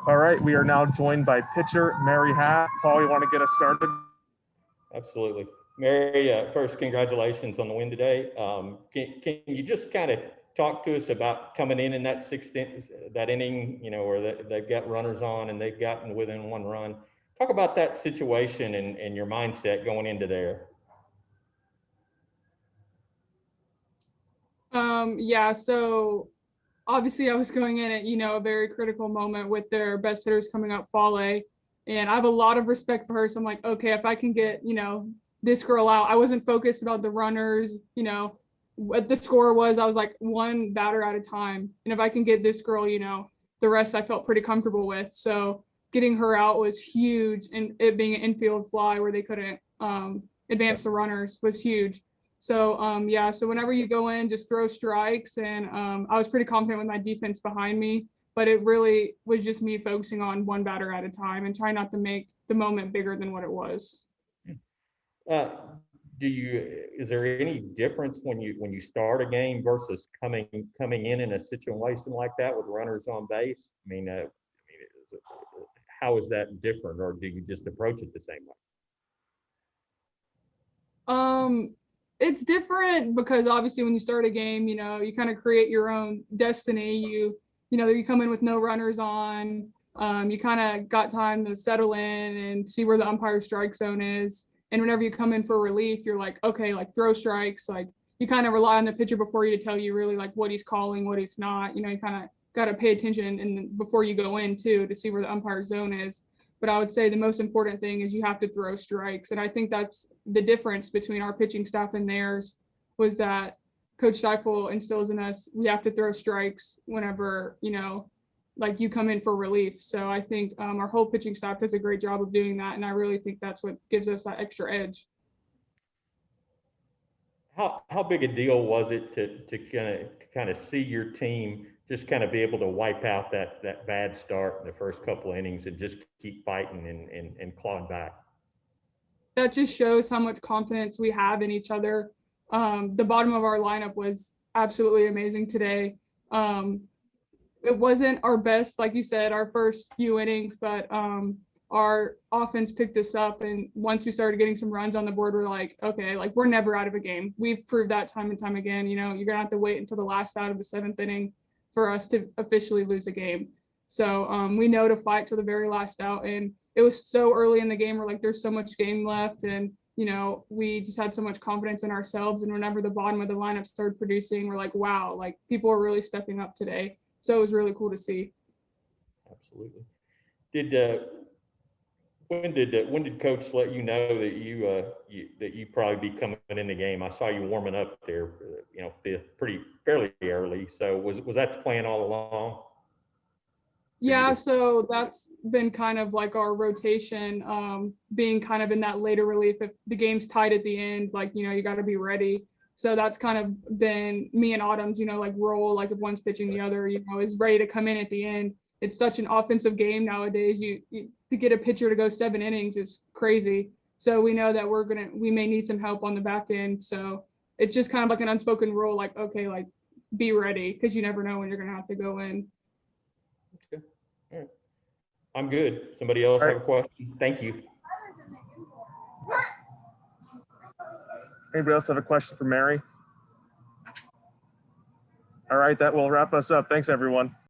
All right, we are now joined by pitcher Mary Haff. Paul, you want to get us started? Absolutely. Mary, first, congratulations on the win today. Can you just kind of talk to us about coming in that that inning, where they've got runners on and they've gotten within one run? Talk about that situation and your mindset going into there. Yeah, so obviously I was going in at, a very critical moment with their best hitters coming up Fale. And I have a lot of respect for her. So I'm like, okay, if I can get, this girl out, I wasn't focused about the runners, what the score was. I was like one batter at a time. And if I can get this girl, the rest I felt pretty comfortable with. So getting her out was huge. And it being an infield fly where they couldn't advance the runners was huge. So yeah, so whenever you go in, just throw strikes. And I was pretty confident with my defense behind me, but it really was just me focusing on one batter at a time and trying not to make the moment bigger than what it was. Is there any difference when you start a game versus coming in a situation like that with runners on base? How is that different, or do you just approach it the same way? It's different because obviously when you start a game, you kind of create your own destiny. You come in with no runners on. You kind of got time to settle in and see where the umpire strike zone is. And whenever you come in for relief, you're like, okay, like throw strikes. Like you kind of rely on the pitcher before you to tell you really like what he's calling, what he's not. You kind of got to pay attention and before you go in too to see where the umpire zone is. But I would say the most important thing is you have to throw strikes. And I think that's the difference between our pitching staff and theirs, was that Coach Stiefel instills in us, we have to throw strikes whenever, like you come in for relief. So I think our whole pitching staff does a great job of doing that. And I really think that's what gives us that extra edge. How big a deal was it to kind of see your team just kind of be able to wipe out that bad start in the first couple of innings and just keep fighting and clawing back? That just shows how much confidence we have in each other. The bottom of our lineup was absolutely amazing today. It wasn't our best, like you said, our first few innings, but our offense picked us up. And once we started getting some runs on the board, we're like, okay, like we're never out of a game. We've proved that time and time again. You're going to have to wait until the last out of the seventh inning for us to officially lose a game. So we know to fight till the very last out. And it was so early in the game. We're like, there's so much game left. And, we just had so much confidence in ourselves. And whenever the bottom of the lineup started producing, we're like, wow, like people are really stepping up today. So it was really cool to see. Absolutely. When did Coach let you know that you probably be coming in the game? I saw you warming up there, fairly early. So was that the plan all along? Yeah, so that's been kind of like our rotation, being kind of in that later relief. If the game's tied at the end, like, you got to be ready. So that's kind of been me and Autumn's, like role, like if one's pitching, the other, is ready to come in at the end. It's such an offensive game nowadays. You to get a pitcher to go 7 innings is crazy. So we know that we may need some help on the back end. So it's just kind of like an unspoken rule, like, okay, like be ready, because you never know when you're going to have to go in. Okay. All right. I'm good. Somebody else have a question? Thank you. Anybody else have a question for Mary? All right, that will wrap us up. Thanks, everyone.